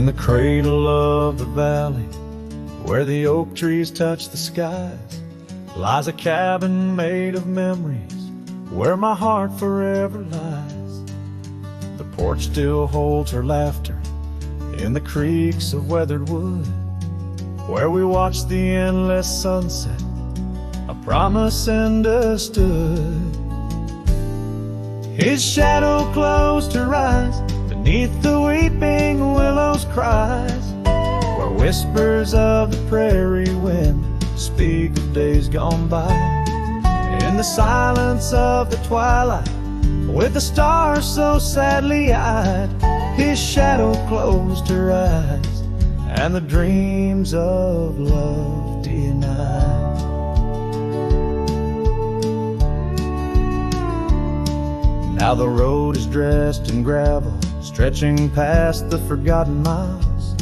In the cradle of the valley, where the oak trees touch the skies, lies a cabin made of memories, where my heart forever lies. The porch still holds her laughter in the creaks of weathered wood, where we watched the endless sunset, a promise understood. His shadow closed her eyes beneath the weeping willows' cries, where whispers of the prairie wind speak of days gone by. In the silence of the twilight, with the stars so sadly eyed, his shadow closed her eyes, and the dreams of love denied. Now the road is dressed in gravel, stretching past the forgotten miles,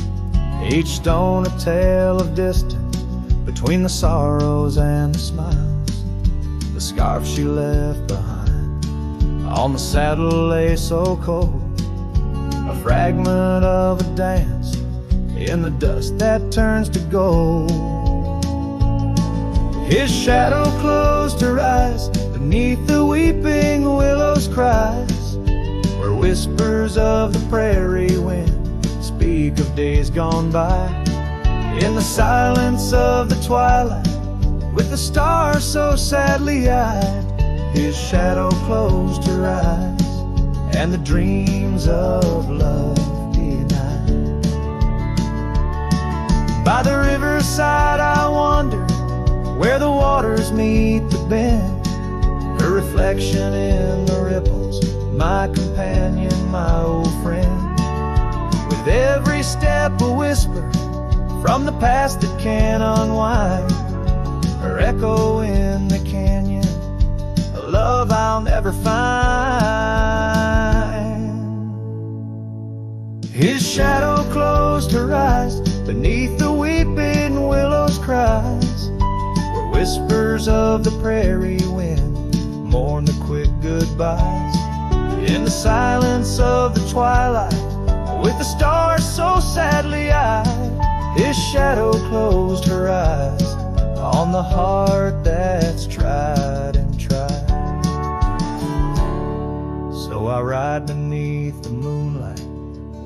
each stone a tale of distance between the sorrows and the smiles. The scarf she left behind on the saddle lay so cold, a fragment of a dance in the dust that turns to gold. His shadow closed her eyes beneath the weeping willows' cries, where whispers of the prairie wind speak of days gone by. In the silence of the twilight, with the stars so sadly eyed, his shadow closed her eyes, and the dreams of love denied. By the riverside I wander, where the waters meet the bend, her reflection in the ripples, my companion, my old friend. With every step a whisper from the past that can't unwind, her echo in the canyon, a love I'll never find. His shadow closed her eyes beneath the weeping willows' cries, where whispers of the prairie wind mourn the quick goodbyes. In the silence of the twilight, with the stars so sadly eyed, his shadow closed her eyes on the heart that's tried and tried. So I ride beneath the moonlight,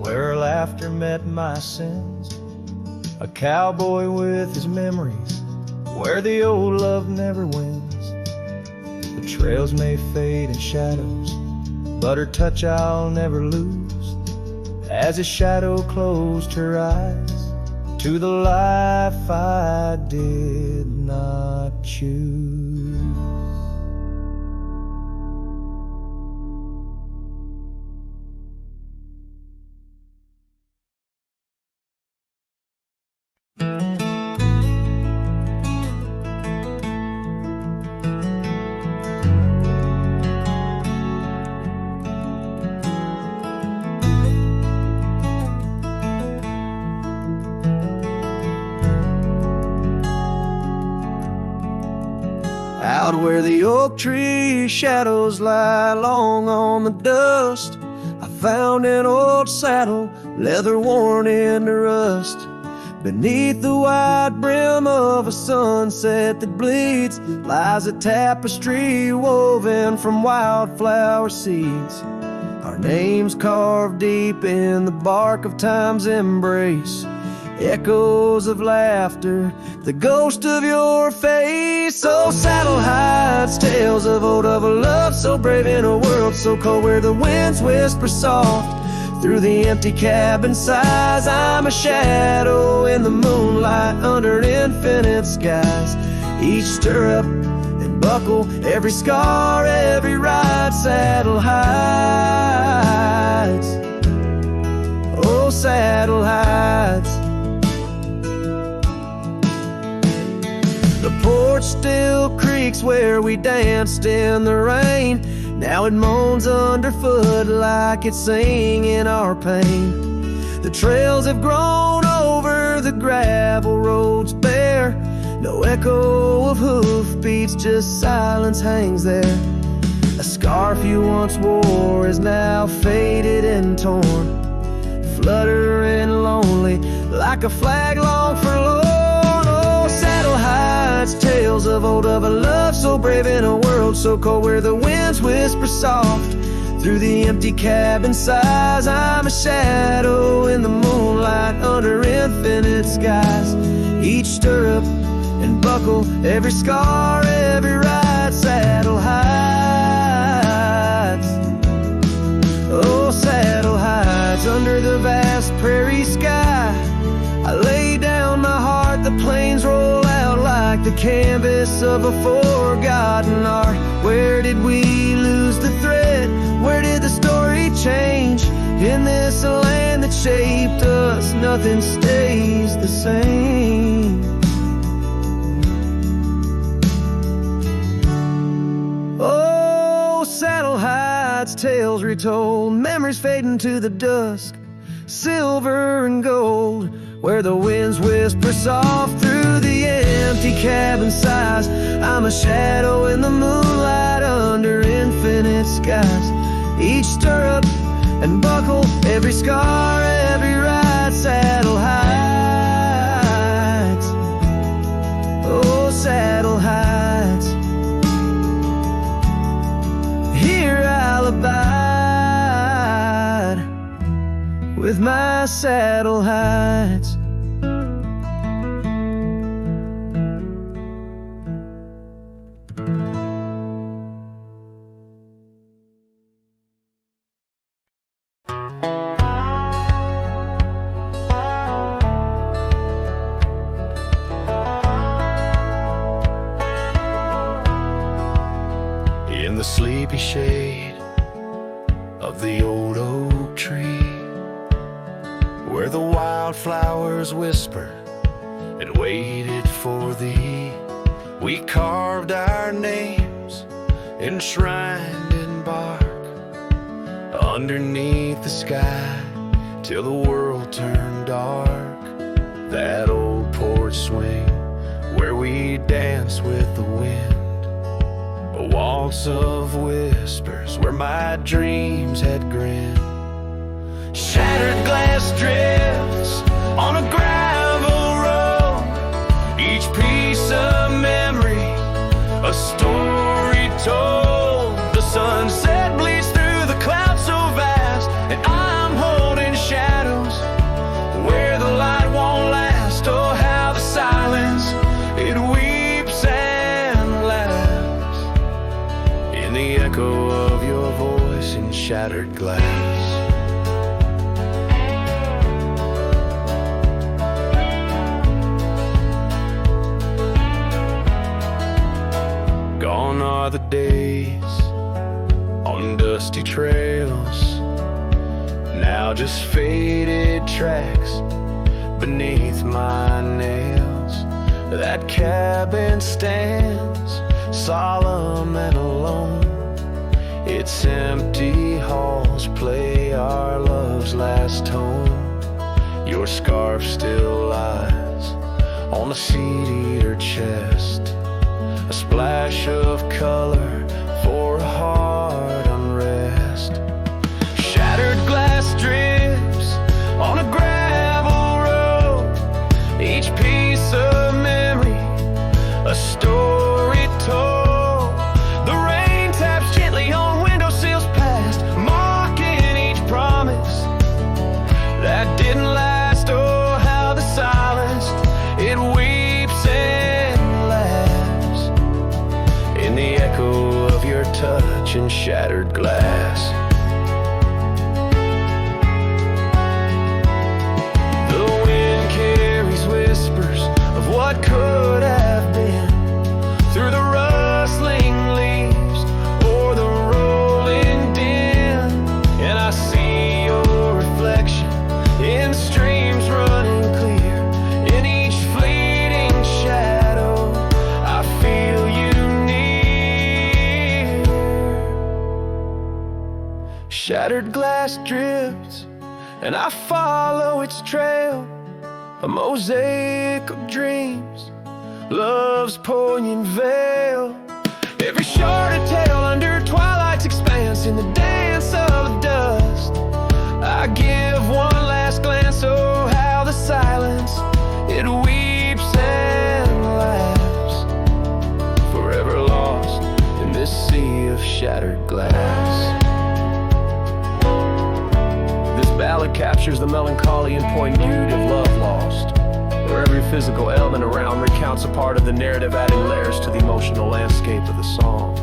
where her laughter met my sins, a cowboy with his memories, where the old love never wins. The trails may fade in shadows, but her touch I'll never lose, as his shadow closed her eyes to the life I did not choose. Out where the oak tree shadows lie long on the dust, I found an old saddle, leather worn into rust. Beneath the wide brim of a sunset that bleeds lies a tapestry woven from wildflower seeds. Our names carved deep in the bark of time's embrace, echoes of laughter, the ghost of your face. Oh, saddle hides tales of old, of a love so brave in a world so cold, where the winds whisper soft through the empty cabin sighs. I'm a shadow in the moonlight under infinite skies. Each stirrup and buckle, every scar, every ride, saddle hides. Oh, saddle hides. The porch still creaks where we danced in the rain. Now it moans underfoot like it's singing our pain. The trails have grown over the gravel roads bare. No echo of hoofbeats, just silence hangs there. A scarf you once wore is now faded and torn. fluttering lonely, like a flag long forlorn. Oh, saddle hides tales of old, of a love so brave in a world so cold, where the winds whisper soft through the empty cabin sighs. I'm a shadow in the moonlight under infinite skies. Each stirrup and buckle, every scar, every ride, saddle hides. Oh, saddle hides under the vast prairie sky. I lay down my heart, the plains roll out like the canvas of a forgotten art. Where did we lose the thread? Where did the story change? In this land that shaped us, nothing stays the same. Oh, saddle hides, tales retold, memories fading to the dusk, silver and gold, where the winds whisper soft through the empty cabin sighs. I'm a shadow in the moonlight under infinite skies. Each stirrup and buckle, every scar, every ride, saddle hides. Oh, saddle hides. Here I'll abide with my saddle hides. In the sleepy shade of the old oak tree, where the wildflowers whispered and waited for thee, we carved our names enshrined in bark underneath the sky till the world turned dark. That old porch swing where we danced with the wind, a waltz of whispers where my dreams had grinned. Shattered glass drifts on a gravel road, each piece of memory, a story told. The sunset bleeds through the clouds so vast, and I'm holding shadows where the light won't last. Oh, how the silence, it weeps and laughs in the echo of your voice in shattered glass. Gone are the days on dusty trails, now just faded tracks beneath my nails. That cabin stands solemn and alone, its empty halls play our love's last tone. Your scarf still lies on the seat-eater chest, a splash of color for a heart unrest. Shattered glass drips on a gravel road, each piece of memory, a story told. The rain taps gently on windowsills past, marking each promise that didn't last. Oh, how the silence, it weeps and laughs in the echo of your touch and shattered glass. The wind carries whispers of what could have been through the rustling leaves or the rolling din, and I see your reflection in streams running clear. In each fleeting shadow, I feel you near. Shattered glass drifts, and I follow its trail, a mosaic of dreams, love's poignant veil. Every sharded tale under twilight's expanse, in the dance of dust, I give one last So how the silence, it weeps and laughs, forever lost in this sea of shattered glass. This ballad captures the melancholy and poignitude of love lost, where every physical element around recounts a part of the narrative, adding layers to the emotional landscape of the song.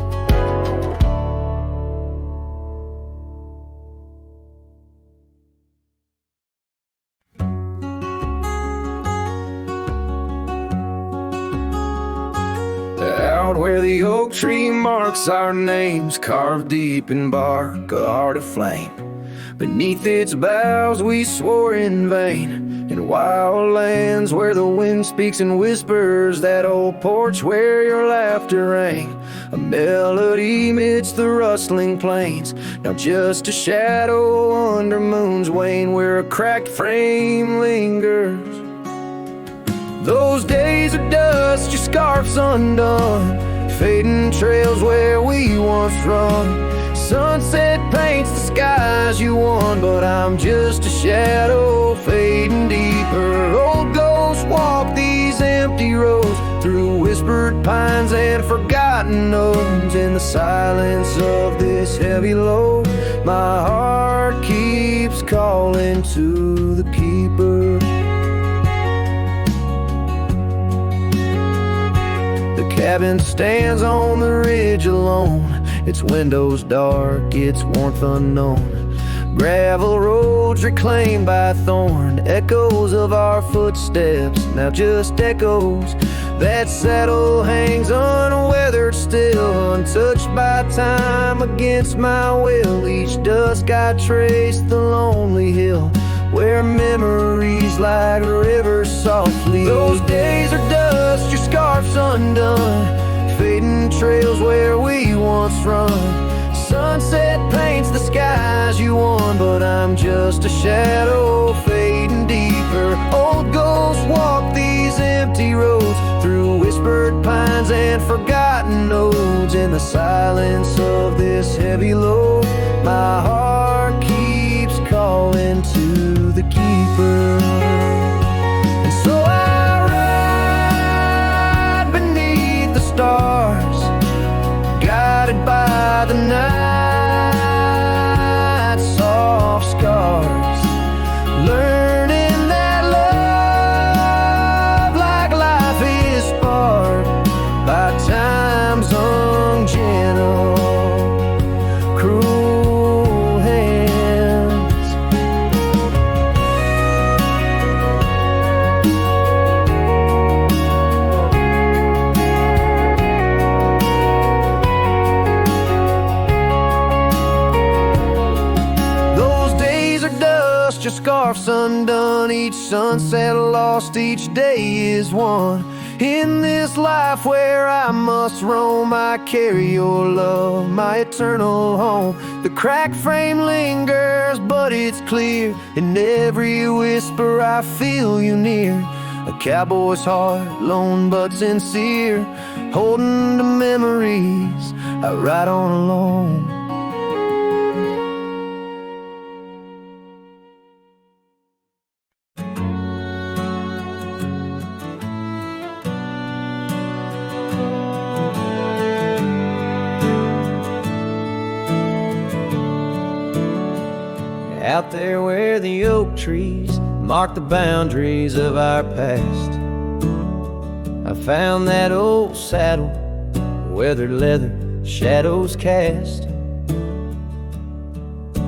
Out where the oak tree marks our names, carved deep in bark, a heart of flame. Beneath its boughs we swore in vain, in wild lands where the wind speaks and whispers, that old porch where your laughter rang, a melody amidst the rustling plains, now just a shadow under moon's wane, where a cracked frame lingers. Those days of dust, your scarf's undone, fading trails where we once run. Sunset paints the skies you won, but I'm just a shadow fading deeper. Old ghosts walk these empty roads, through whispered pines and forgotten notes. In the silence of this heavy load, my heart keeps calling to the keeper. The cabin stands on the ridge alone, its windows dark, its warmth unknown. Gravel roads reclaimed by thorn, echoes of our footsteps, now just echoes. That saddle hangs unweathered still, untouched by time against my will. Each dusk I trace the lonely hill, where memories like rivers softly. Those days are dust, your scarf's undone, fading trails where we once run. Sunset paints the skies you won, but I'm just a shadow fading deeper. Old ghosts walk these empty roads, through whispered pines and forgotten notes. In the silence of this heavy load, my heart keeps calling to the keeper. And so I ride beneath the stars, guided by the night's soft scars, learning that love, like life, is sparred by time's ungentle, cruel hands. Those days are dust, your scarf's undone, each sunset lost, each day is won. In this life where I must roam, I carry your love, my eternal home. The cracked frame lingers, but it's clear, in every whisper I feel you near. A cowboy's heart, lone but sincere, holding to memories, I ride on alone. Out there where the oak trees mark the boundaries of our past, I found that old saddle, weathered leather, shadows cast.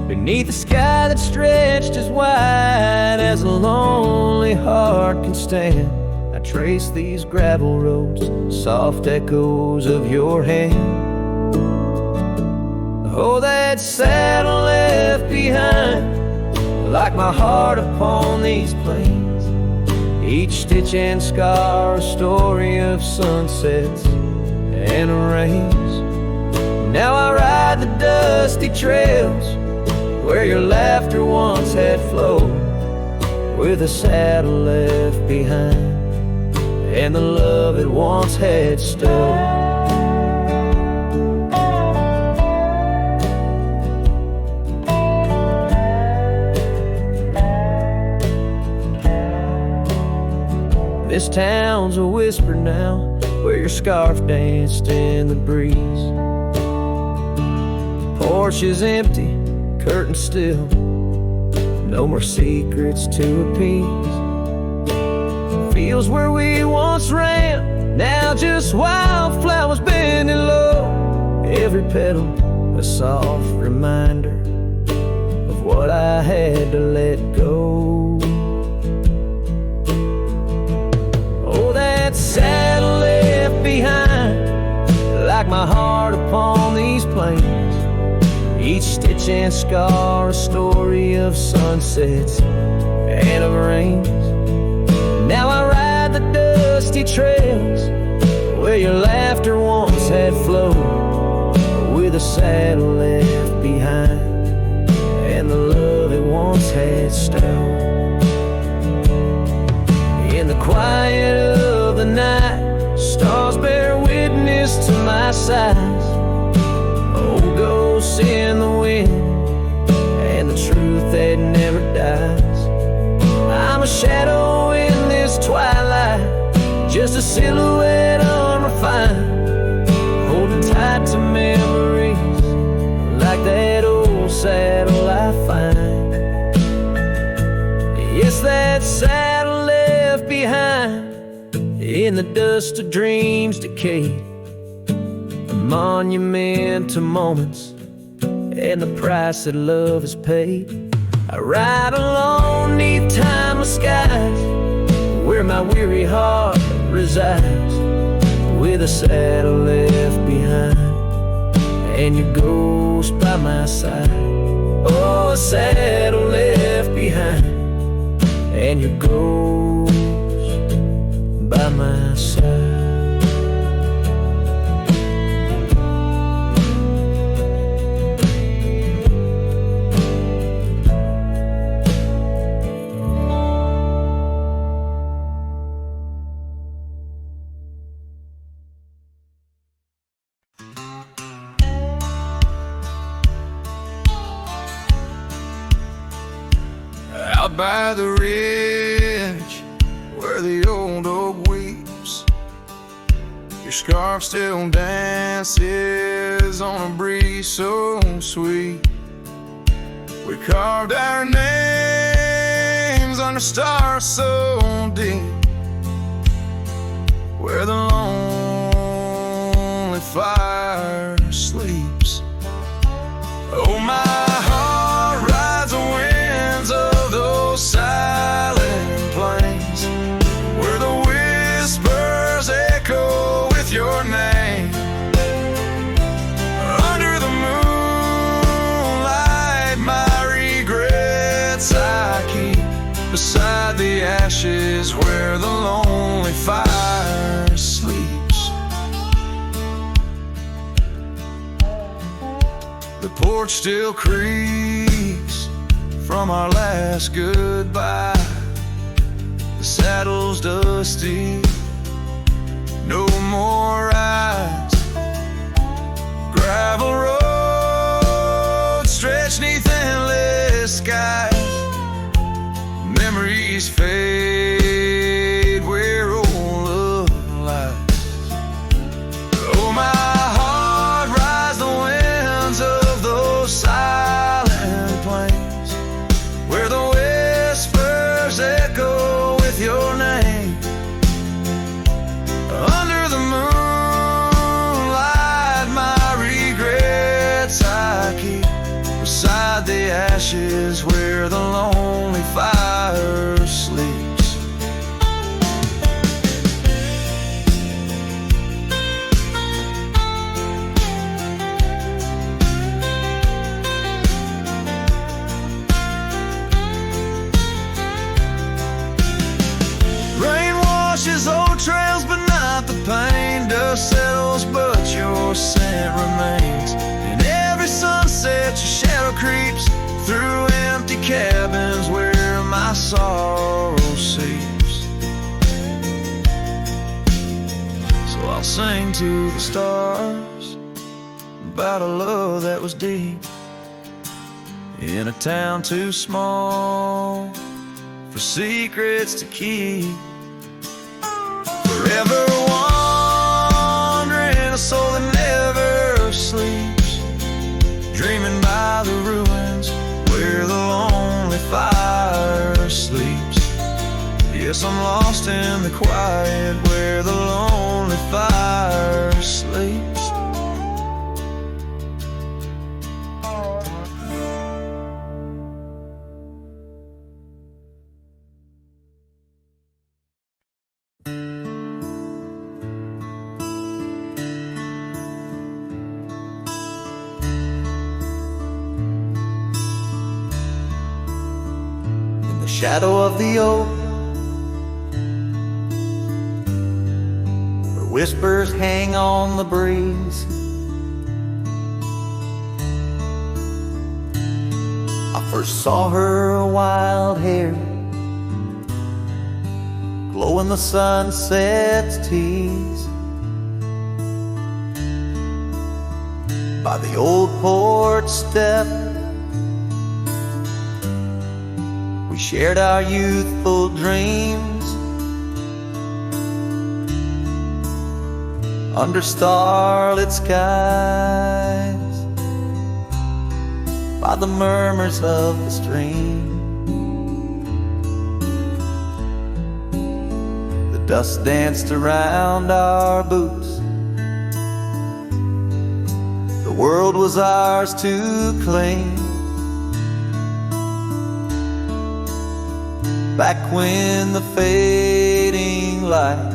Beneath a sky that stretched as wide as a lonely heart can stand, I trace these gravel roads, soft echoes of your hand. Oh, that saddle left behind, like my heart upon these plains. Each stitch and scar, a story of sunsets and rains. Now I ride the dusty trails where your laughter once had flowed, with a saddle left behind and the love it once had stood. This town's a whisper now, where your scarf danced in the breeze. Porch is empty, curtains still, no more secrets to appease. Fields where we once ran, now just wildflowers bending low. Every petal a soft reminder of what I had to let go. Oh, that saddle left behind, like my heart upon these plains. Each stitch and scar a story of sunsets and of rains. Now I ride the dusty trails where your laughter once had flowed, with a saddle left behind and the love it once had stowed. In the quiet of the night, stars bear witness to my sighs. Old ghosts in the wind and the truth that never dies. I'm a shadow in this twilight, just a silhouette unrefined, holding tight to memories like that old saddle I find. Yes, that saddle left behind in the dust of dreams decayed, a monument to moments and the price that love has paid. I ride alone neath timeless skies, where my weary heart resides, with a saddle left behind and your ghost by my side. Oh, a saddle left behind and your ghost by my side. Out by the ridge where the old oak weeps, your scarf still dances on a breeze so sweet. We carved our names under stars so deep, where the lonely fire sleeps. Oh, my heart rides the winds of those silent plains, where the whispers echo with your name. Under the moonlight, my regrets I keep beside the ashes where the lonely fire sleeps. The porch still creaks from our last goodbye. The saddle's dusty, no more rides. Gravel roads stretch neath endless skies. Memories fade where old love lies. Oh, my heart rides the winds of those silent plains, where the whispers echo with your name. Under the moonlight, my regrets I keep beside the ashes where the lonely fire sleeps. Rain washes old trails, but not the pain. Dust settles, but your scent remains. In every sunset, your shadow creeps through empty cabins where my sorrow seeps. So I'll sing to the stars about a love that was deep, in a town too small for secrets to keep. Guess I'm lost in the quiet where the lonely fire sleeps. In the shadow of the oak, whispers hang on the breeze, I first saw her wild hair glow in the sunset's tease. By the old porch step, we shared our youthful dreams. Under starlit skies, by the murmurs of the stream, the dust danced around our boots. The world was ours to claim. Back when the fading light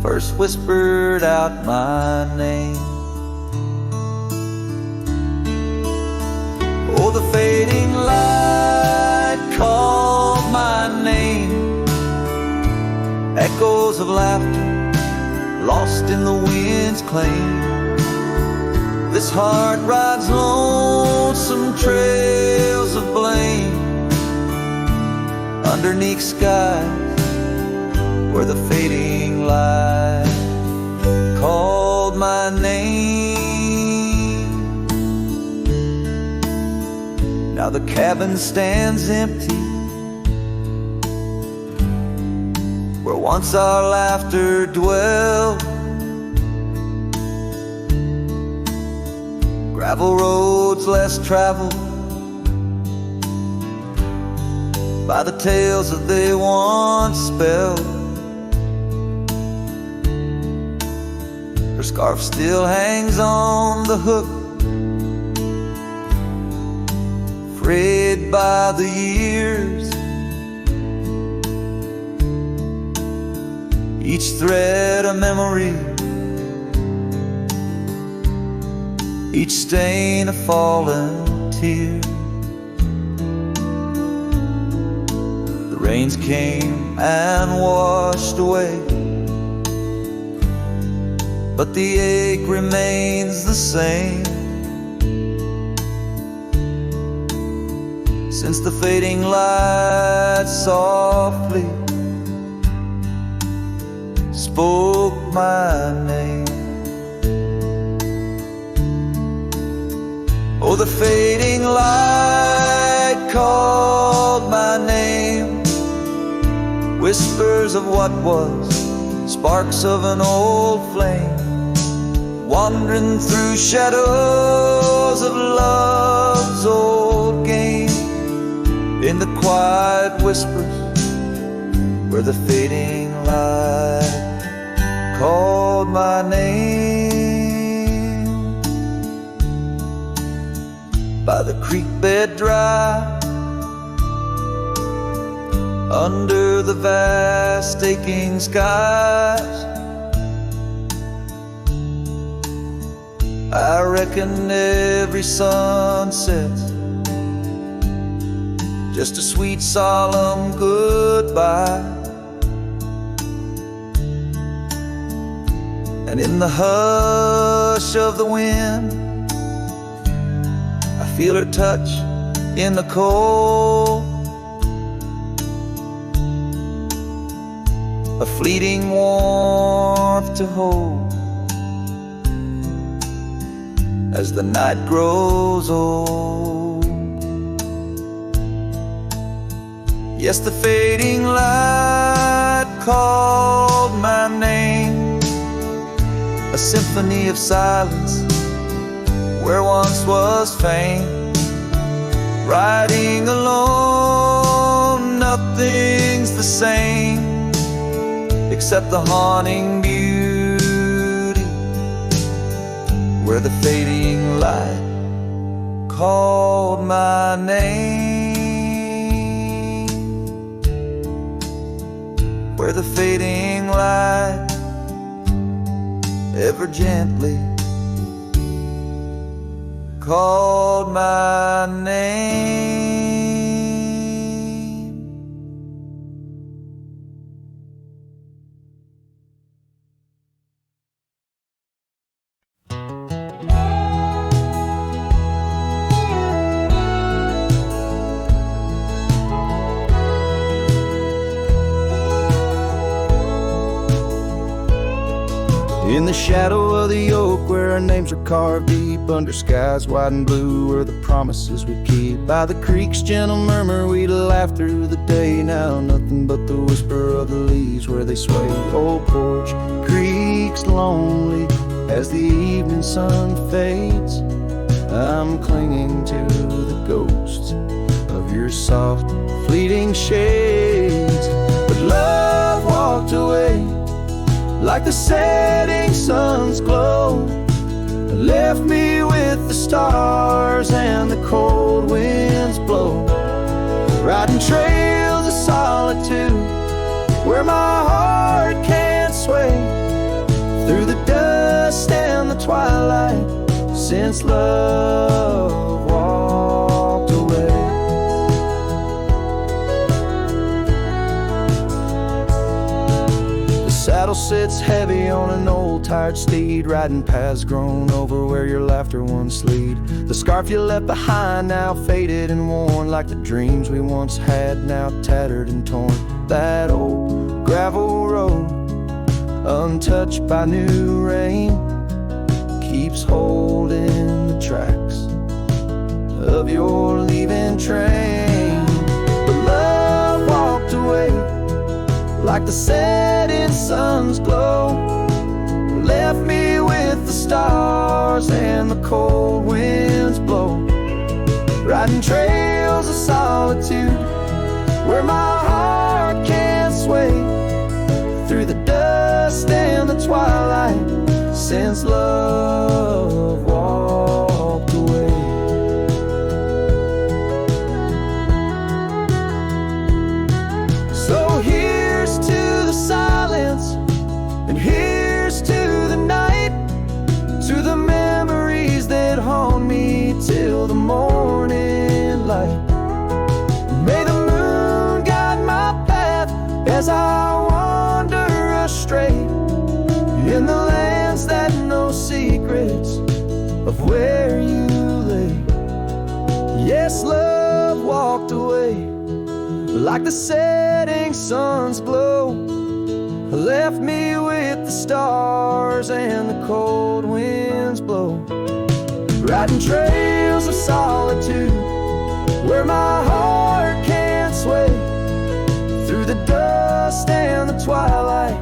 first whispered out my name. Oh, the fading light called my name. Echoes of laughter lost in the wind's claim. This heart rides lonesome trails of blame underneath skies where the fading light called my name. Now the cabin stands empty, where once our laughter dwelled. Gravel roads less traveled by the tales that they once spelled. Her scarf still hangs on the hook, frayed by the years. Each thread a memory, each stain a fallen tear. The rains came and washed away, but the ache remains the same. Since the fading light softly spoke my name. Oh, the fading light called my name. Whispers of what was, sparks of an old flame, wandering through shadows of love's old game. In the quiet whispers where the fading light called my name. By the creek bed dry, under the vast aching skies, I reckon every sunset's just a sweet solemn goodbye. And in the hush of the wind, I feel her touch in the cold, a fleeting warmth to hold as the night grows old. Yes, the fading light called my name, a symphony of silence where once was fame, riding a lone nothing's the same except the haunting beauty where the fading light called my name, where the fading light ever gently called my name. In the shadow of the oak where our names are carved deep, under skies wide and blue where the promises we keep, by the creek's gentle murmur we'd laugh through the day. Now nothing but the whisper of the leaves where they sway. Old porch creaks lonely as the evening sun fades. I'm clinging to the ghosts of your soft fleeting shades. But love walked away like the setting sun's glow, left me with the stars and the cold winds blow, riding trails of solitude where my heart can't sway, through the dust and the twilight since love walked away. Saddle sits heavy on an old tired steed, riding paths grown over where your laughter once lead. The scarf you left behind now faded and worn, like the dreams we once had now tattered and torn. That old gravel road, untouched by new rain, keeps holding the tracks of your leaving train. But love walked away like the setting sun's glow, left me with the stars and the cold winds blow, riding trails of solitude where my heart can't sway, through the dust and the twilight since love walked away. So here's to the silence, and here's to the night, to the memories that haunt me till the morning light. May the moon guide my path as I wander astray, in the lands that know secrets of where you lay. Yes, love walked away like the setting sun's glow, left me with the stars and the cold winds blow, riding trails of solitude where my heart can't sway, through the dust and the twilight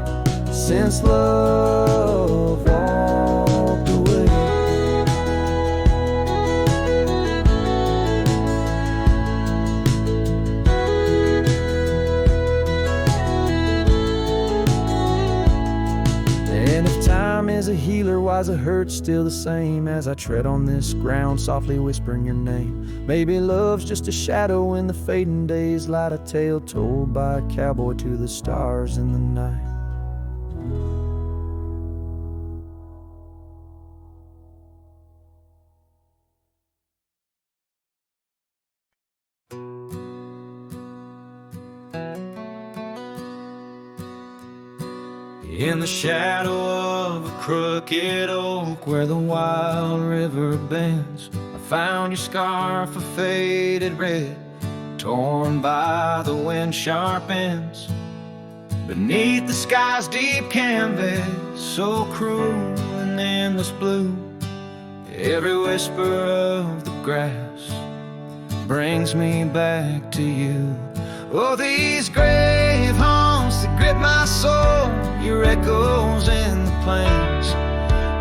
since love walked away. And if time is a healer, why's it hurt still the same as I tread on this ground, softly whispering your name? Maybe love's just a shadow in the fading days, light a tale told by a cowboy to the stars in the night. In the shadow of a crooked oak where the wild river bends, I found your scarf of faded red, torn by the wind sharp ends. Beneath the sky's deep canvas, so cruel and endless blue, every whisper of the grass brings me back to you. Oh, these grave haunts that grip my soul, your echoes in the plains,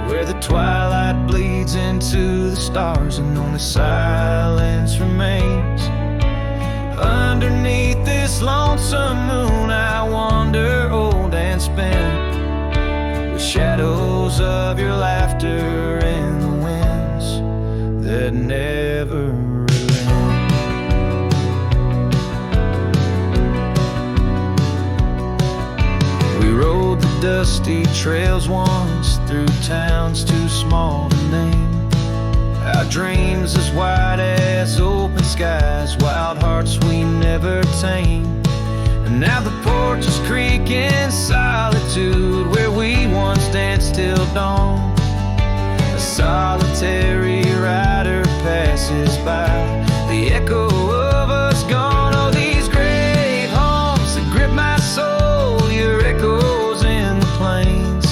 where the twilight bleeds into the stars and only silence remains. Underneath this lonesome moon I wander old and spent, with shadows of your laughter in the winds that never relent. We rode the dusty trails once through towns too small to name. Our dreams as wide as open skies, wild hearts we never tame. And now the porch is creaking solitude, where we once danced till dawn. A solitary rider passes by, the echo of us gone. Oh, these grave haunts that grip my soul, your echoes in the plains,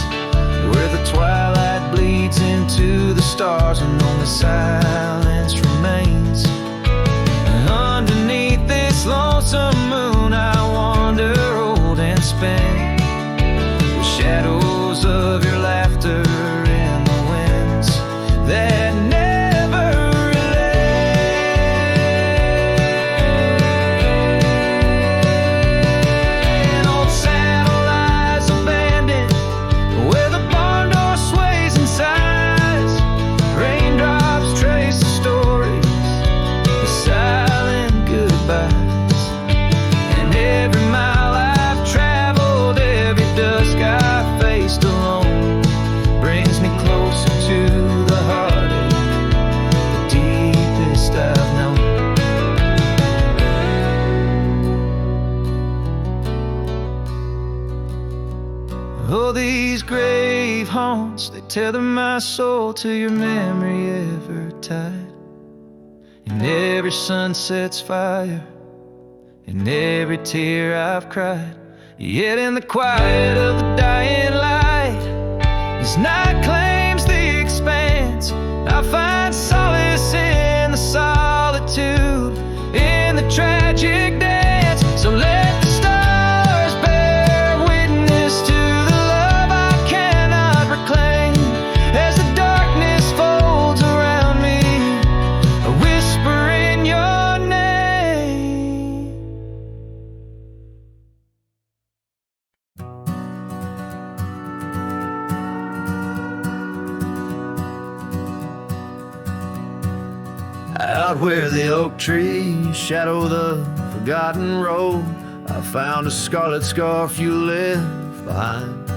where the twilight bleeds into the stars and only silence remains. Underneath this lonesome moon I wander old and spent, with shadows of your laughter in the winds that never relent. Old saddle lies abandoned, where the barn door sways and sighs. Raindrops trace the stories, the silent goodbyes. And every mile I've traveled, every dusk I've faced alone, brings me closer to the heartache, the deepest I've known. Oh, these grave haunts, they tether my soul to your memory ever tied. And every sunset's fire, and every tear I've cried. Yet in the quiet of the dying light, as night claims the expanse, I find solace in the solitude, in the tragic dance. So let the stars bear witness to the love I cannot reclaim, as the darkness folds around me, a whisper in your name. Out where the oak trees shadow the forgotten road, I found a scarlet scarf you left behind.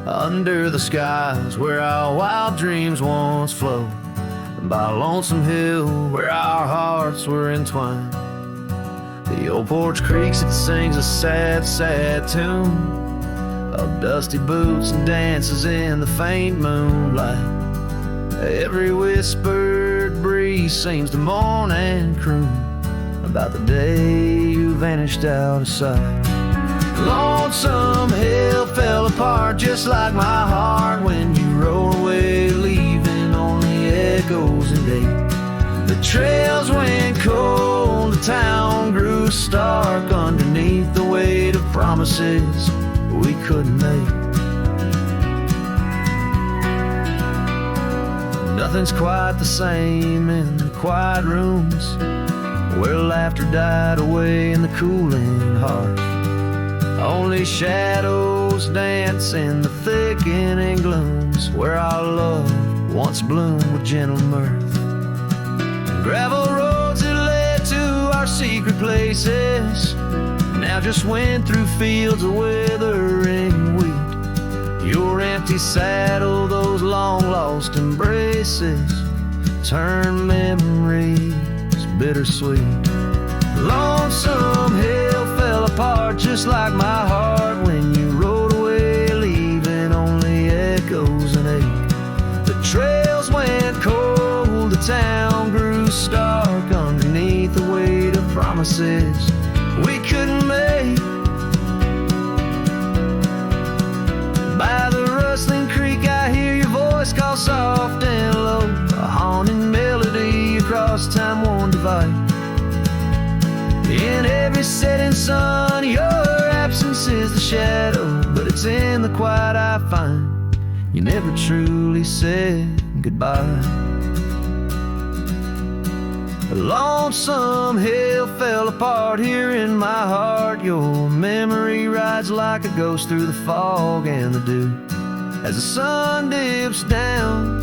Under the skies where our wild dreams once flowed, and by a lonesome hill where our hearts were entwined. The old porch creaks, it sings a sad, sad tune of dusty boots and dances in the faint moonlight. Every whispered breeze seems to mourn and croon about the day you vanished out of sight. Lonesome hill fell apart just like my heart when you rode away, leaving only echoes and ache. The trails went cold, the town grew stark underneath the weight of promises we couldn't make. Nothing's quite the same in the quiet rooms where laughter died away in the cooling heart. Only shadows dance in the thickening glooms where our love once bloomed with gentle mirth. And gravel roads that led to our secret places now just went through fields of withering wheat. Your empty saddle, those long lost embraces, turn memories bittersweet. Lonesome hill fell apart just like my heart when you rode away, leaving only echoes and ache. The trails went cold, the town grew stark underneath the weight of promises we couldn't make. By the rustling creek I hear your voice call soft and low, a haunting melody across time-worn divide. In every setting sun your absence is the shadow, but it's in the quiet I find you never truly said goodbye. A lonesome hill fell apart here in my heart. Your memory rides like a ghost through the fog and the dew. As the sun dips down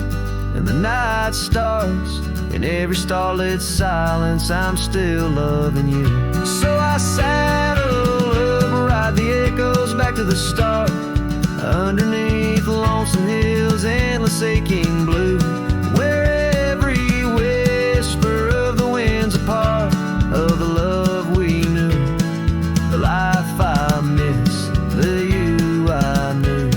and the night starts, in every starlit silence I'm still loving you. So I saddle up, ride the echoes back to the start, underneath the lonesome hills, endless aching blue, where every whisper of the wind's a part of the love we knew, the life I miss, the you I knew.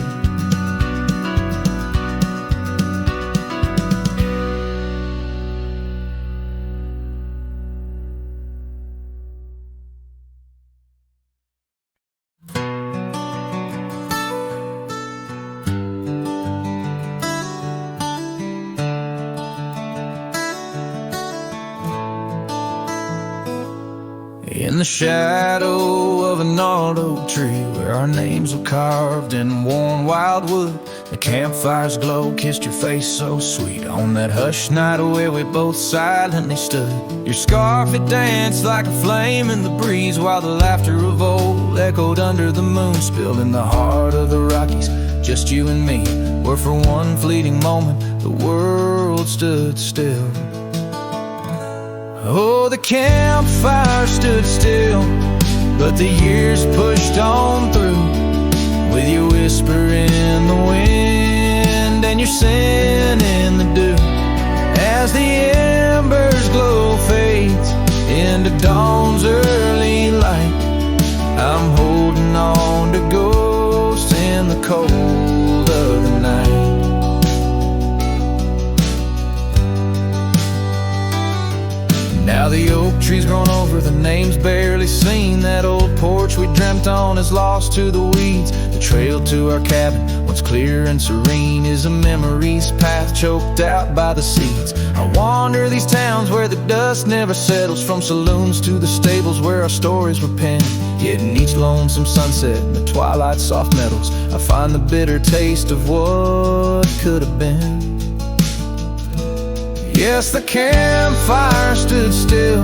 In the shadow of a gnarled oak tree, where our names were carved in worn wildwood, the campfire's glow kissed your face so sweet. On that hushed night where we both silently stood, your scarf it danced like a flame in the breeze, while the laughter of old echoed under the moon, spilled in the heart of the Rockies. Just you and me, where for one fleeting moment the world stood still. Oh, the campfire stood still, but the years pushed on through, with your whisper in the wind and your sin in the dew. As the embers glow fades into dawn's early light, I'm holding on to ghosts in the cold of the night. Now the oak tree's grown over, the name's barely seen. That old porch we dreamt on is lost to the weeds. The trail to our cabin, once clear and serene, is a memory's path choked out by the seeds. I wander these towns where the dust never settles, from saloons to the stables where our stories were penned. Yet in each lonesome sunset, in the twilight's soft metals, I find the bitter taste of what could have been. Yes, the campfire stood still,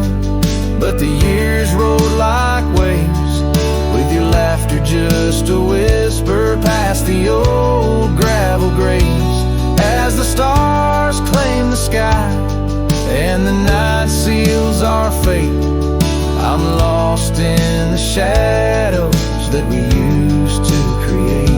but the years rolled like waves, with your laughter just a whisper past the old gravel graves. As the stars claim the sky and the night seals our fate, I'm lost in the shadows that we used to create.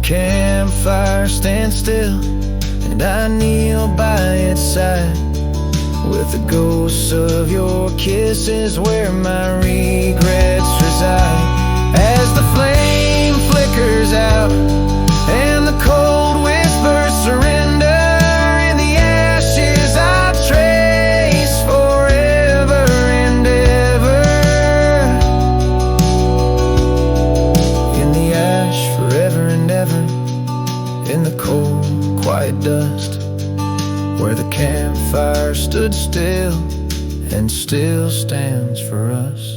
Campfire stands still, and I kneel by its side, with the ghosts of your kisses where my regrets reside. As the flame flickers out and the cold whispers surrender, in the ashes I trace forever and ever. In the ash forever and ever, in the cold, quiet dust, where the campfire stood still and still stands for us.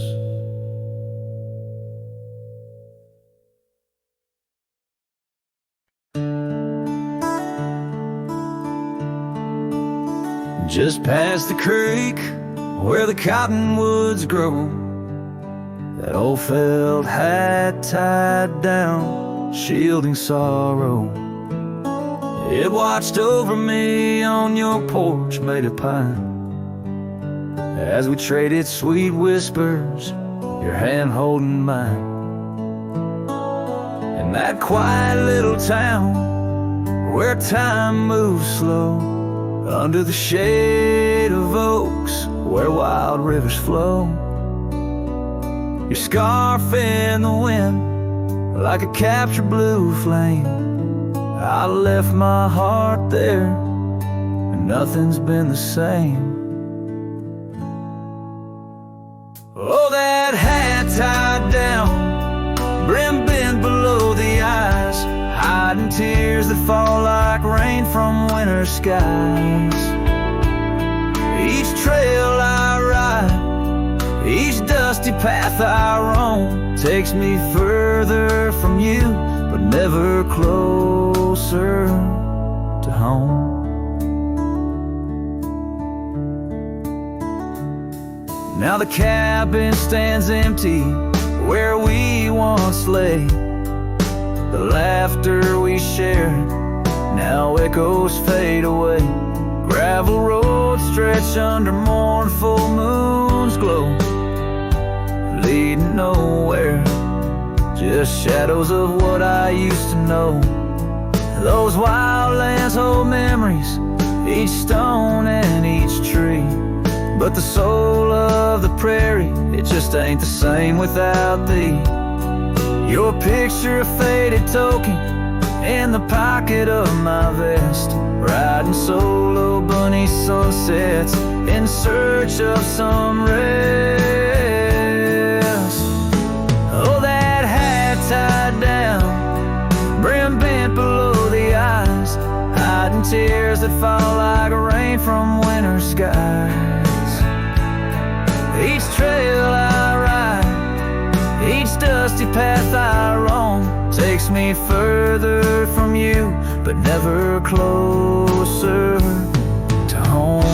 Just past the creek, where the cottonwoods grow, that old felt hat tied down, shielding sorrow. It watched over me on your porch made of pine, as we traded sweet whispers, your hand holding mine. In that quiet little town where time moves slow, under the shade shade of oaks where wild rivers flow. Your scarf in the wind like a captured blue flame. I left my heart there and nothing's been the same. Oh, that hat tied down, brim bent below the eyes, hiding tears that fall like rain from winter skies. Each trail I ride, each dusty path I roam, takes me further from you, but never closer to home. Now the cabin stands empty where we once lay. The laughter we shared now echoes fade away. Gravel roads stretch under mournful moon's glow, leading nowhere, just shadows of what I used to know. Those wild lands hold memories, each stone and each tree, but the soul of the prairie, it just ain't the same without thee. Your picture, a faded token in the pocket of my vest, riding solo bunny sunsets in search of some rest. Oh, that hat tied down, brim bent below the eyes, hiding tears that fall like rain from winter skies. Each trail I ride, each dusty path I roam, takes me further from you, but never closer to home.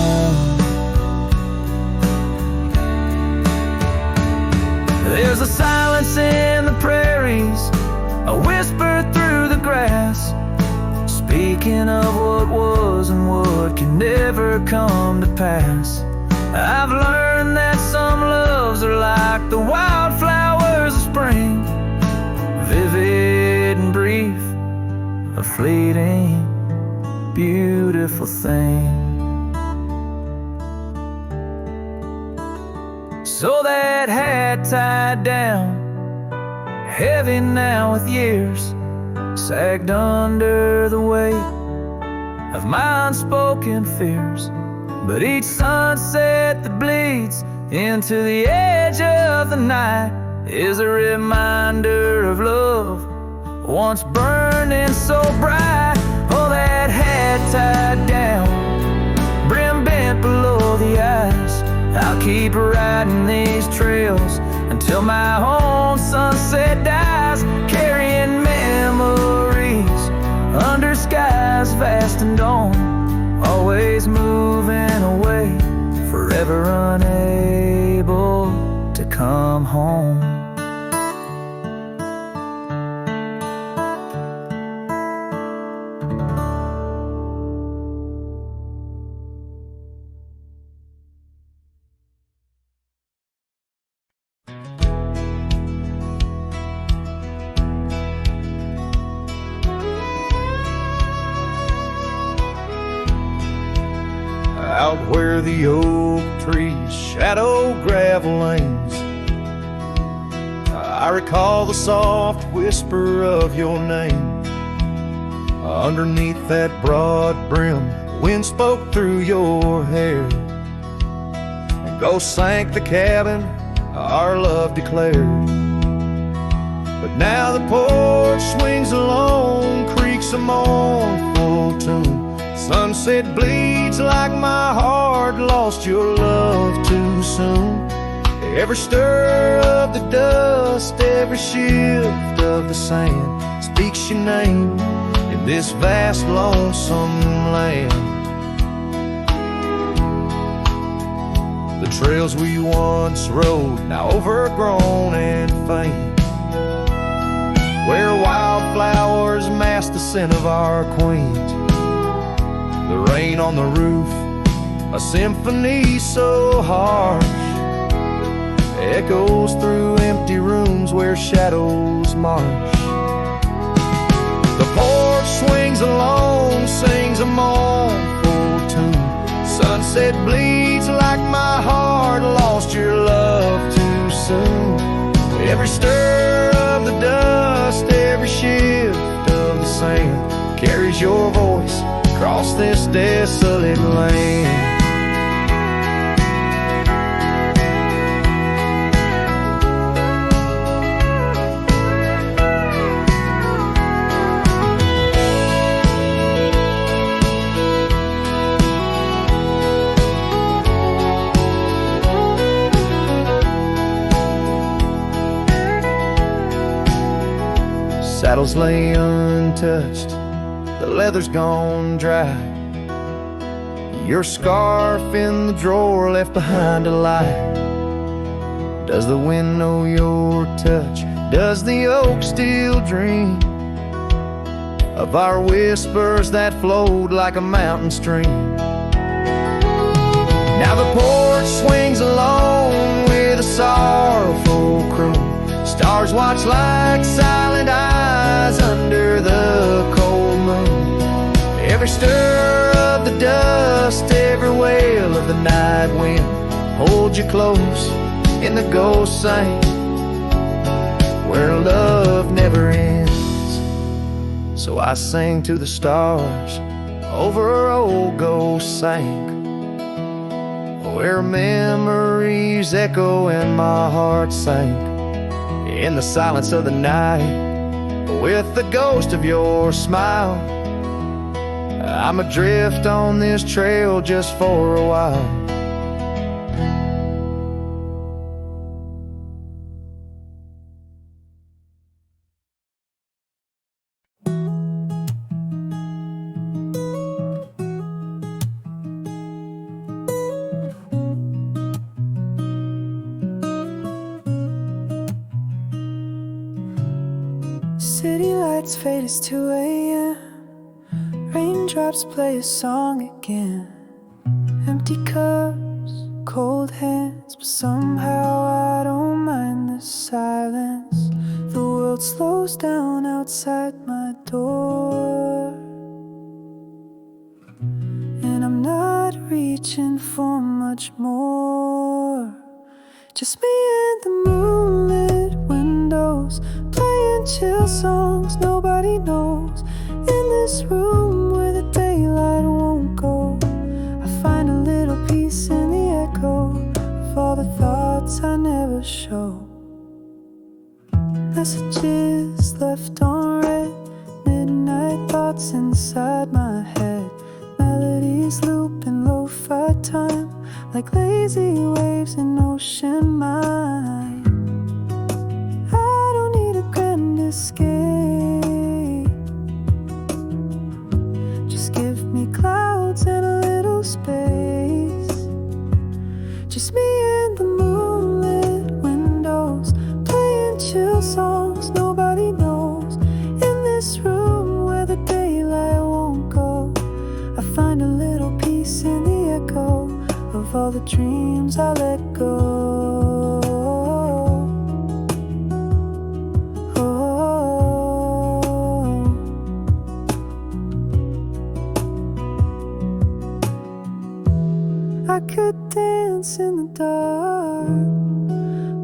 There's a silence in the prairies, a whisper through the grass, speaking of what was and what can never come to pass. I've learned that some loves are like the wildflowers of spring, vivid and brief, a fleeting, beautiful thing. So that hat tied down, heavy now with years, sagged under the weight of my unspoken fears. But each sunset that bleeds into the edge of the night is a reminder of love once burning so bright. Oh, that hat tied down, brim bent below the eyes, I'll keep riding these trails until my own sunset dies, carrying memories under skies vast and dawn, always moving away, forever unable to come home. Out where the oak trees shadow gravel lanes, I recall the soft whisper of your name. Underneath that broad brim, wind spoke through your hair, and ghosts sank the cabin our love declared. But now the porch swings alone, creaks a mournful tune. Sunset bleeds like my heart lost your love too soon. Every stir of the dust, every shift of the sand speaks your name in this vast lonesome land. The trails we once rode, now overgrown and faint, where wildflowers mask the scent of our queens. The rain on the roof, a symphony so harsh, echoes through empty rooms where shadows march. The porch swings alone, sings a mournful tune. Said bleeds like my heart lost your love too soon. Every stir of the dust, every shift of the sand carries your voice across this desolate land. Saddles lay untouched, the leather's gone dry. Your scarf in the drawer left behind to lie. Does the wind know your touch? Does the oak still dream of our whispers that flowed like a mountain stream? Now the porch swings alone with a sorrowful croon. Stars watch like silent eyes under the cold moon. Every stir of the dust, every wail of the night wind holds you close in the ghost sing where love never ends. So I sing to the stars over old ghost sank, where memories echo and my heart sank in the silence of the night with the ghost of your smile. I'm adrift on this trail just for a while. City lights fade as 2 a.m. Raindrops play a song again. Empty cups, cold hands, but somehow I don't mind the silence. The world slows down outside my door, and I'm not reaching for much more. Just me and the moonlit windows, playing chill songs nobody knows. In this room where the daylight won't go, I find a little peace in the echo of all the thoughts I never show. Messages left on read, midnight thoughts inside my head. Melodies loop in lo-fi time, like lazy waves in ocean mind. I don't need a grand escape, just give me clouds and a little space. Just me and the moonlit windows, playing chill songs nobody knows. In this room where the daylight won't go, I find a little peace in the echo of all the dreams I let go. I could dance in the dark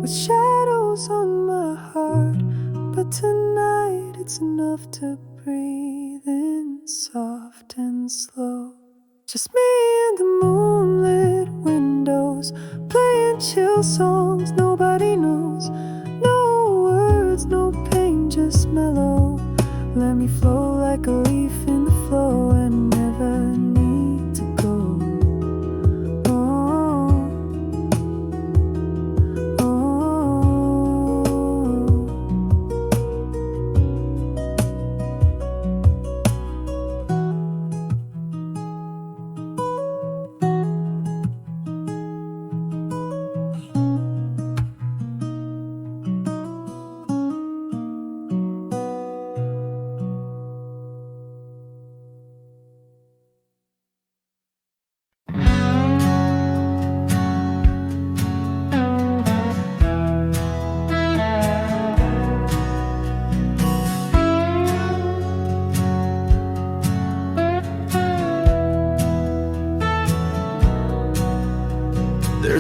with shadows on my heart, but tonight it's enough to breathe in soft and slow. Just me and the moonlit windows, playing chill songs nobody knows. No words, no pain, just mellow. Let me flow like a leaf in the flow and never need to go.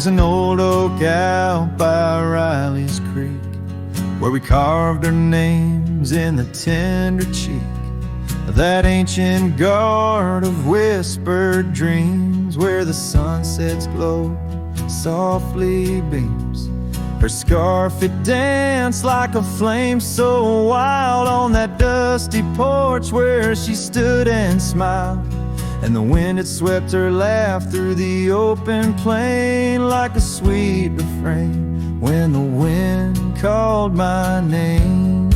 There's an old oak out by Riley's Creek where we carved our names in the tender cheek of that ancient guard of whispered dreams, where the sunset's glow softly beams. Her scarf, it danced like a flame so wild on that dusty porch where she stood and smiled. And the wind, it swept her laugh through the open plain like a sweet refrain when the wind called my name.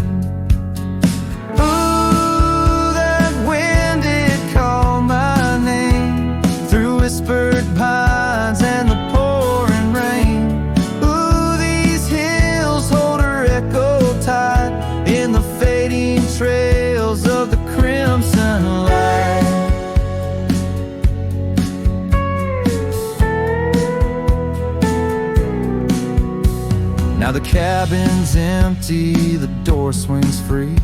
Ooh, that wind, it called my name through whispered pines and the pouring rain. Ooh, these hills hold her echo tight in the fading trails of the crimson light. Now the cabin's empty, the door swings free,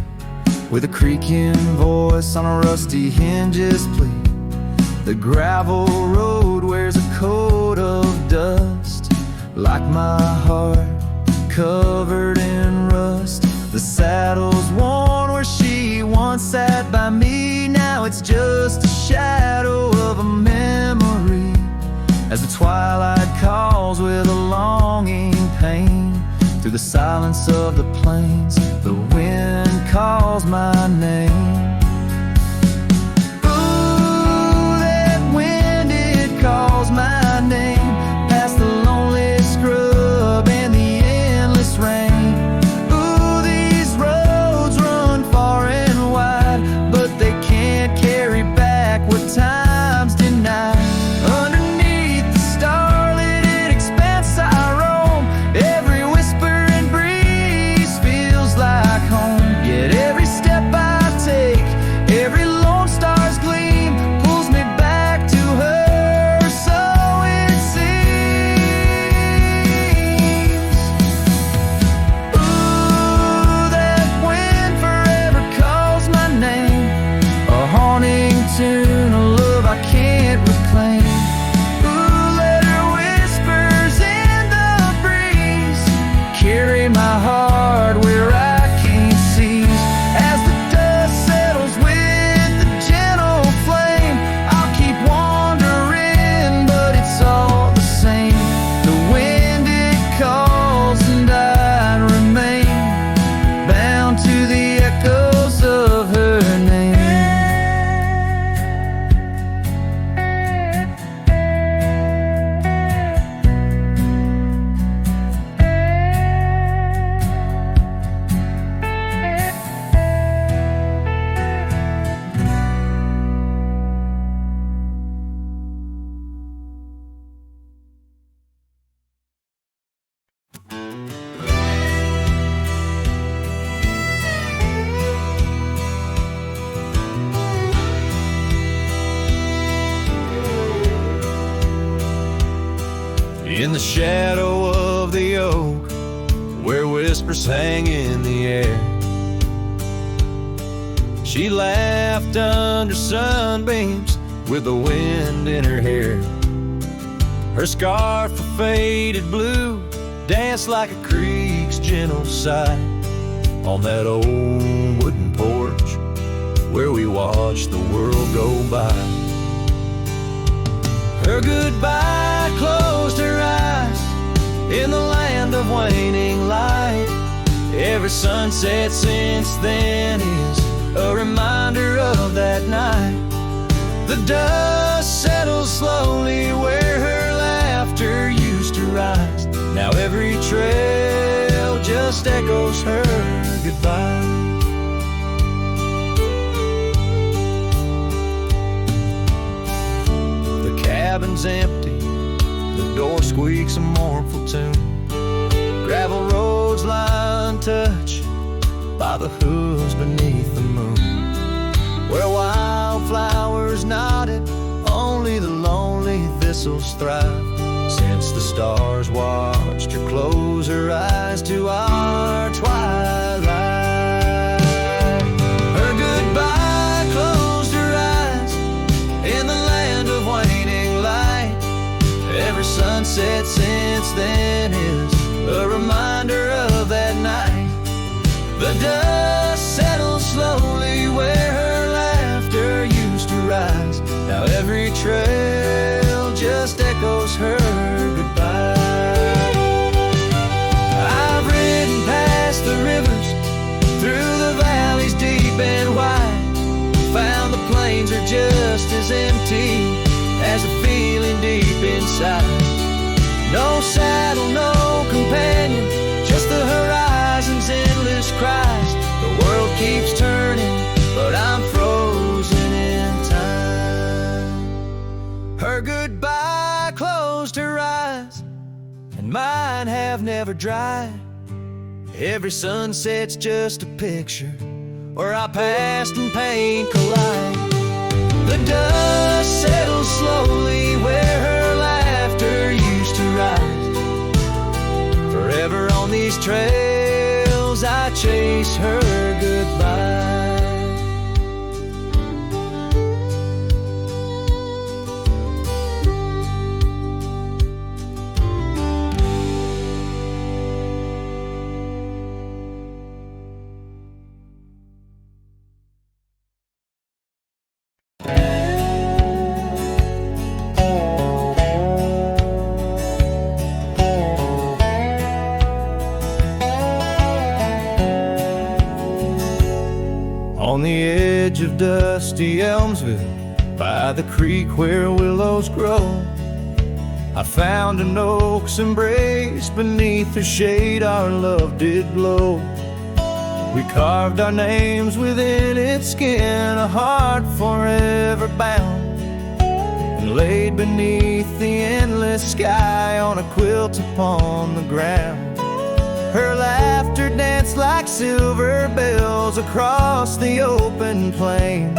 with a creaking voice on a rusty hinge's plea. The gravel road wears a coat of dust, like my heart, covered in rust. The saddle's worn where she once sat by me, now it's just a shadow of a memory, as the twilight calls with a longing pain. Through the silence of the plains, the wind calls my name. Ooh, that wind, it calls my name, past the lonely scrub and the endless rain. Ooh, these roads run far and wide, but they can't carry back what time's denied. Underneath the starlit expanse I roam, every every step I take, every lone star's gleam pulls me back to her, so it seems. Ooh, that wind forever calls my name, a haunting tune, a love I can't reclaim. Ooh, let her whispers in the breeze carry my heart where I in the shadow of the oak, where whispers hang in the air. She laughed under sunbeams with the wind in her hair. Her scarf of faded blue danced like a creek's gentle sigh on that old wooden porch where we watched the world go by. Her goodbye closed her eyes in the land of waning light. Every sunset since then is a reminder of that night. The dust settles slowly where her laughter used to rise. Now every trail just echoes her goodbye. The cabin's empty, the door squeaks a mournful tune. Gravel roads lie untouched by the hooves beneath the moon, where wildflowers nodded, only the lonely thistles thrive. Since the stars watched her close her eyes to our twilight, her goodbye closed her eyes in the land of waning light. Every sunset since has a feeling deep inside. No saddle, no companion, just the horizon's endless cries. The world keeps turning, but I'm frozen in time. Her goodbye closed her eyes, and mine have never dried. Every sunset's just a picture where our past and pain collide. The dust settles slowly where her laughter used to rise. Forever on these trails I chase her goodbye. On the edge of dusty Elmsville, by the creek where willows grow, I found an oak's embrace. Beneath her shade our love did glow. We carved our names within its skin, a heart forever bound, and laid beneath the endless sky on a quilt upon the ground. Her laughter danced like silver bells across the open plains,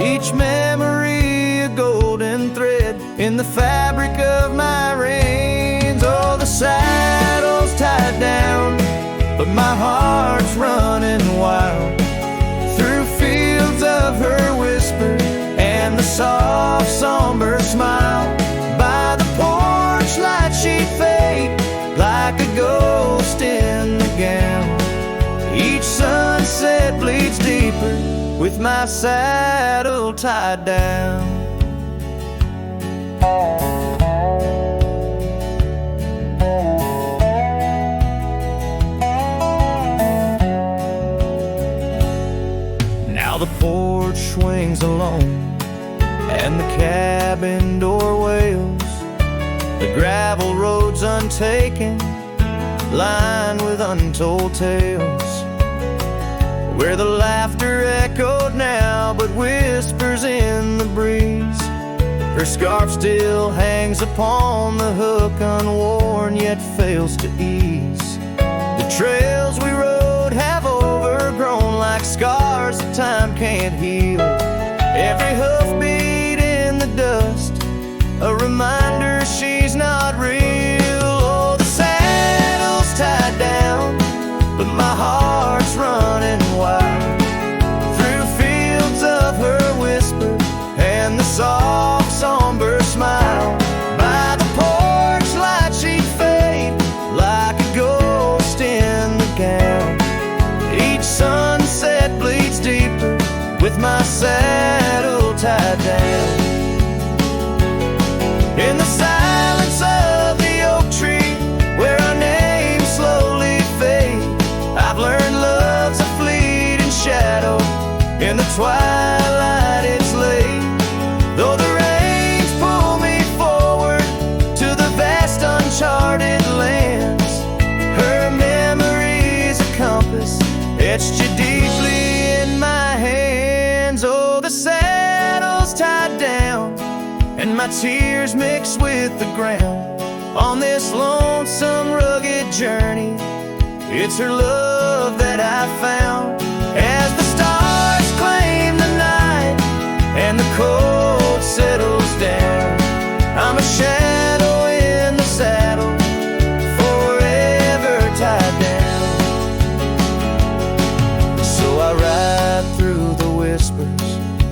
each memory a golden thread in the fabric of my reins. Oh, the saddle's tied down, but my heart's running wild through fields of her whisper and the soft somber smile. By the porch light she'd fade like a ghost in the gown. Each sunset bleeds deeper with my saddle tied down. Now the porch swings alone and the cabin door wails. The gravel road's untaken, lined with untold tales, where the laughter echoed now but whispers in the breeze. Her scarf still hangs upon the hook, unworn yet fails to ease. The trails we rode have overgrown like scars that time can't heal. Every hoofbeat in the dust, a reminder she's not real. Oh, the saddle's tied down, but my heart's running wild through fields of her whisper and the soft somber smile. By the porch light she'd fade like a ghost in the gown. Each sunset bleeds deeper with my saddle tied down. In the silence of the oak tree, where our names slowly fade, I've learned love's a fleeting shadow. In the twilight it's late, though the rains pull me forward to the vast uncharted lands. Her memory's a compass etched you deeply in my hands. Oh, the saddle's tied down and my tears mix with the ground on this lonesome, rugged journey. It's her love that I found. As the stars claim the night and the cold settles down, I'm a shadow in the saddle, forever tied down. So I ride through the whispers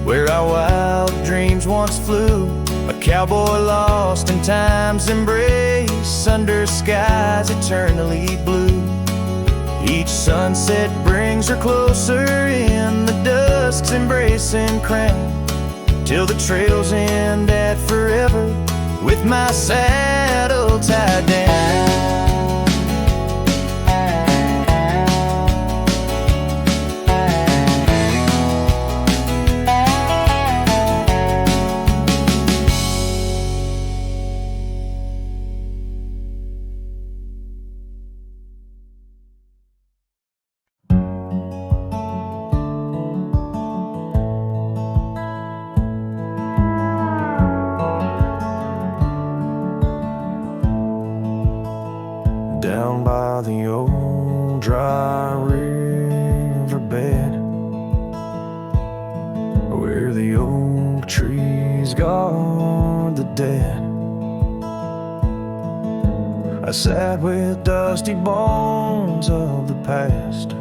where our wild dreams once flew, a cowboy lost in time's embrace under skies eternally blue. Each sunset brings her closer in the dusk's embracing crown, till the trails end at forever with my saddle tied down. the oak trees guard the dead. I sat with dusty bones of the past.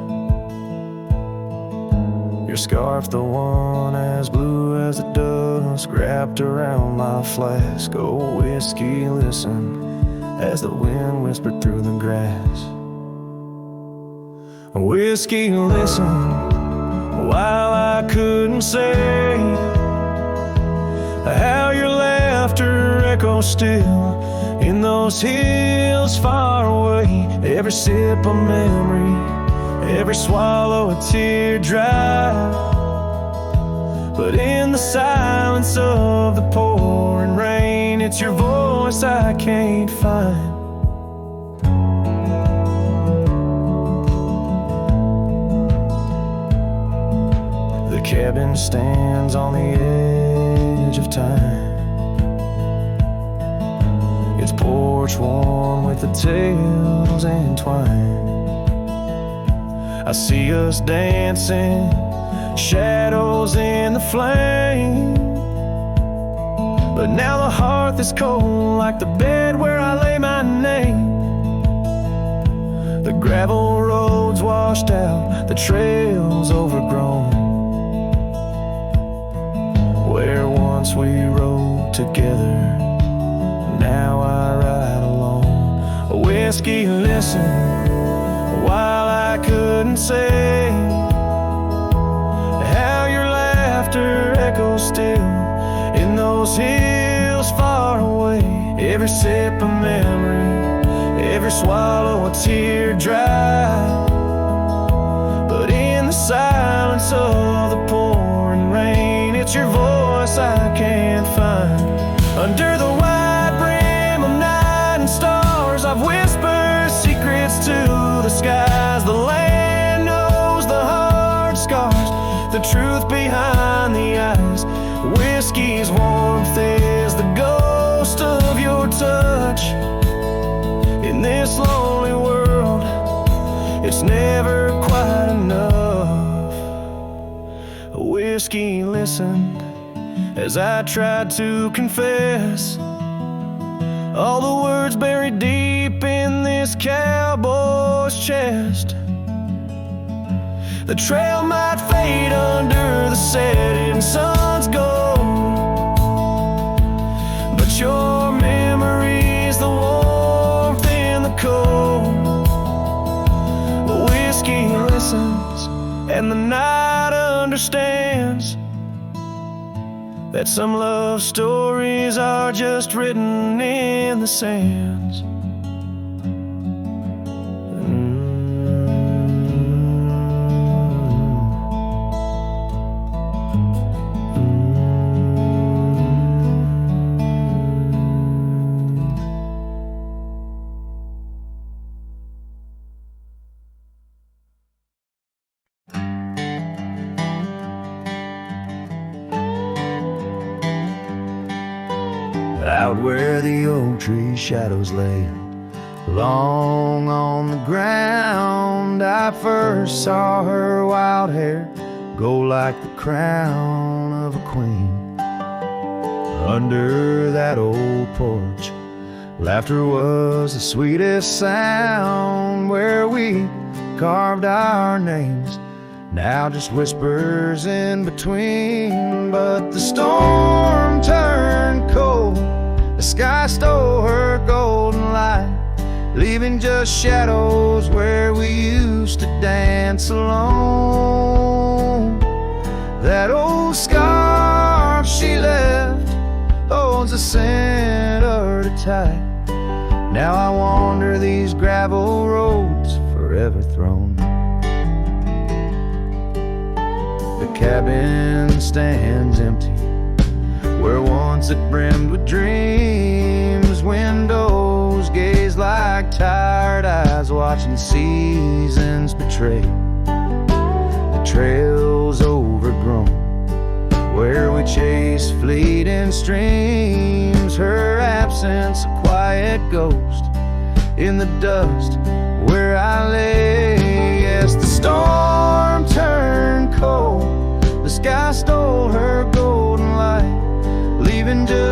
Your scarf, the one as blue as the dusk, wrapped around my flask. Oh, whiskey, listen as the wind whispered through the grass. Whiskey, listen while I couldn't say how your laughter echoes still in those hills far away. Every sip a memory, every swallow a teardrop. But in the silence of the pouring rain, it's your voice I can't find. The cabin stands on the edge of time, its porch warm with the tales entwined. I see us dancing, shadows in the flame. But now the hearth is cold like the bed where I lay my name. The gravel roads washed out, the trails overgrown. Where once we rode together, now I ride alone. Whiskey, listen while I couldn't say how your laughter echoes still in those hills far away. Every sip a memory, every swallow a teardrop. But in the silence of the pouring rain, it's your voice I can't find. Under the wide brim of night and stars, I've whispered secrets to the skies. The land knows the hard scars, the truth behind the eyes. Whiskey's warmth is the ghost of your touch. In this lonely world, it's never quite enough. Whiskey listened as I tried to confess all the words buried deep in this cowboy's chest. The trail might fade under the setting sun's gold, but your memory's the warmth in the cold. Whiskey listens and the night understands that some love stories are just written in the sands. Out where the oak tree shadows lay long on the ground, I first saw her wild hair go like the crown of a queen. Under that old porch, laughter was the sweetest sound. Where we carved our names, now just whispers in between. But the storm turned cold, the sky stole her golden light, leaving just shadows where we used to dance alone. That old scarf she left holds a scent of her tight. Now I wander these gravel roads forever thrown. The cabin stands empty where once it brimmed with dreams. Windows gaze like tired eyes watching seasons betray. The trail's overgrown where we chase fleeting streams. Her absence a quiet ghost in the dust where I lay. Yes, the storm turned cold, the sky stole her gold,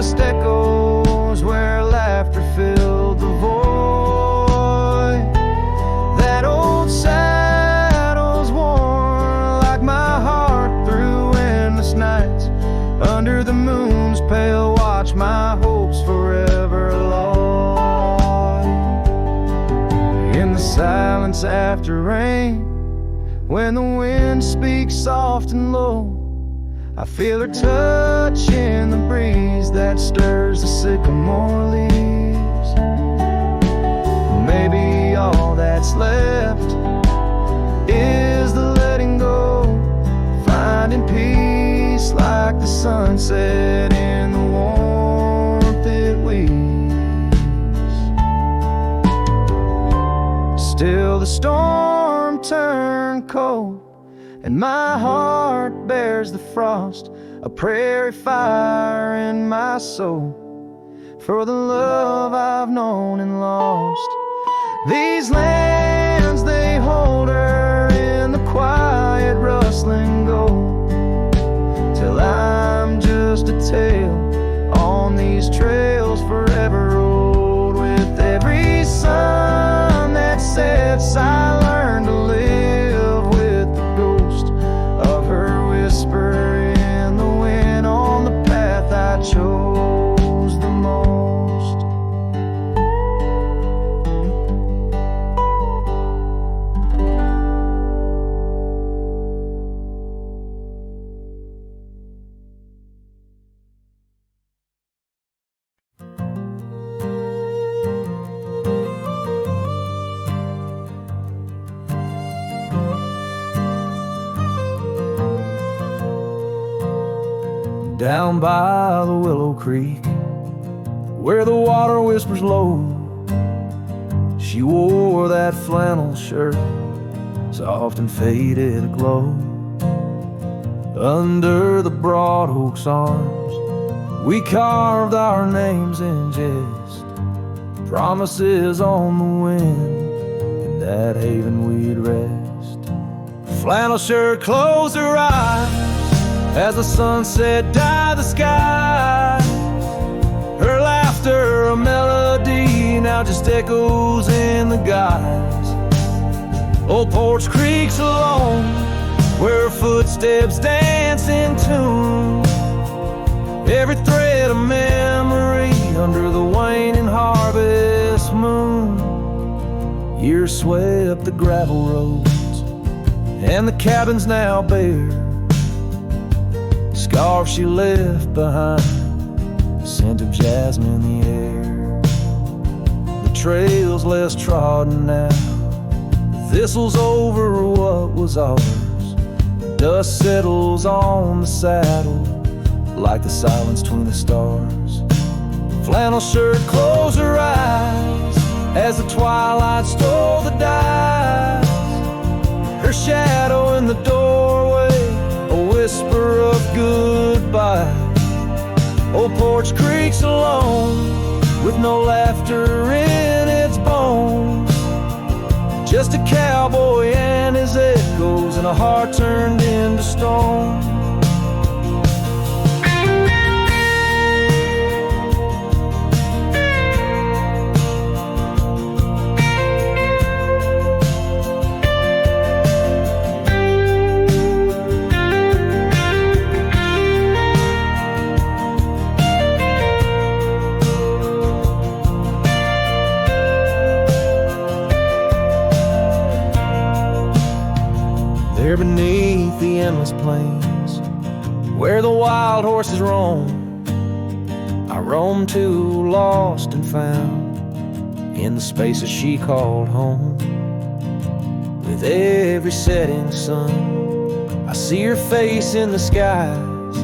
just echoes where laughter filled the void. That old saddle's worn like my heart through endless nights. Under the moon's pale watch, my hopes forever lost. In the silence after rain, when the wind speaks soft and low, I feel her touch in the breeze that stirs the sycamore leaves. Maybe all that's left is the letting go, finding peace like the sunset in the warmth it weaves. Still the storm turned cold, and my heart bears the frost, a prairie fire in my soul, for the love I've known and lost. These lands, they hold her in the quiet rustling gold, till I'm just a tale on these trails forever old. With every sun that sets, I learn to live with the ghost of her whisper in the wind on the path I chose the most. Down by the Willow Creek, where the water whispers low, she wore that flannel shirt, soft and faded aglow. Under the broad oak's arms, we carved our names in jest, promises on the wind, in that haven we'd rest. Flannel shirt closed her eyes as the sunset dyed the sky. Her laughter, a melody, now just echoes in the guise. Old Porch Creek's alone, where her footsteps dance in tune. Every thread of memory under the waning harvest moon. Years swept the gravel roads, and the cabins now bare scarf she left behind, the scent of jasmine in the air. The trail's less trodden now, the thistle's over what was ours. The dust settles on the saddle like the silence between the stars. Flannel shirt closed her eyes as the twilight stole the dice. Her shadow in the doorway, a whisper of goodbye. Old Porch Creek's alone, with no laughter in its bones. Just a cowboy and his echoes, and a heart turned into stone. There beneath the endless plains, where the wild horses roam, I roam too, lost and found, in the spaces she called home. With every setting sun, I see her face in the skies,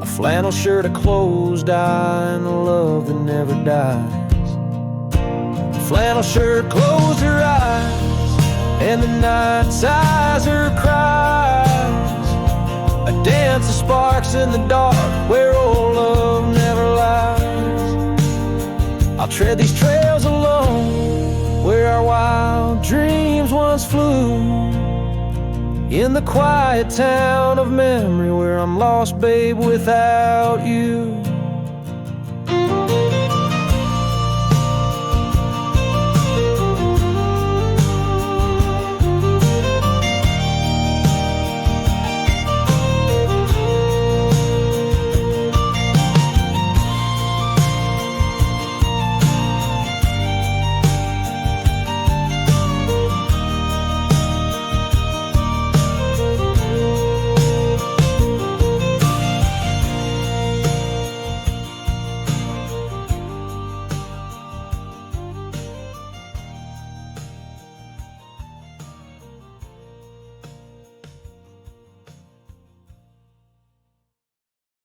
a flannel shirt, a closed eye, and a love that never dies. The flannel shirt closed her eyes, and the night sighs her cries, a dance of sparks in the dark where old love never lies. I'll tread these trails alone, where our wild dreams once flew, in the quiet town of memory where I'm lost, babe, without you.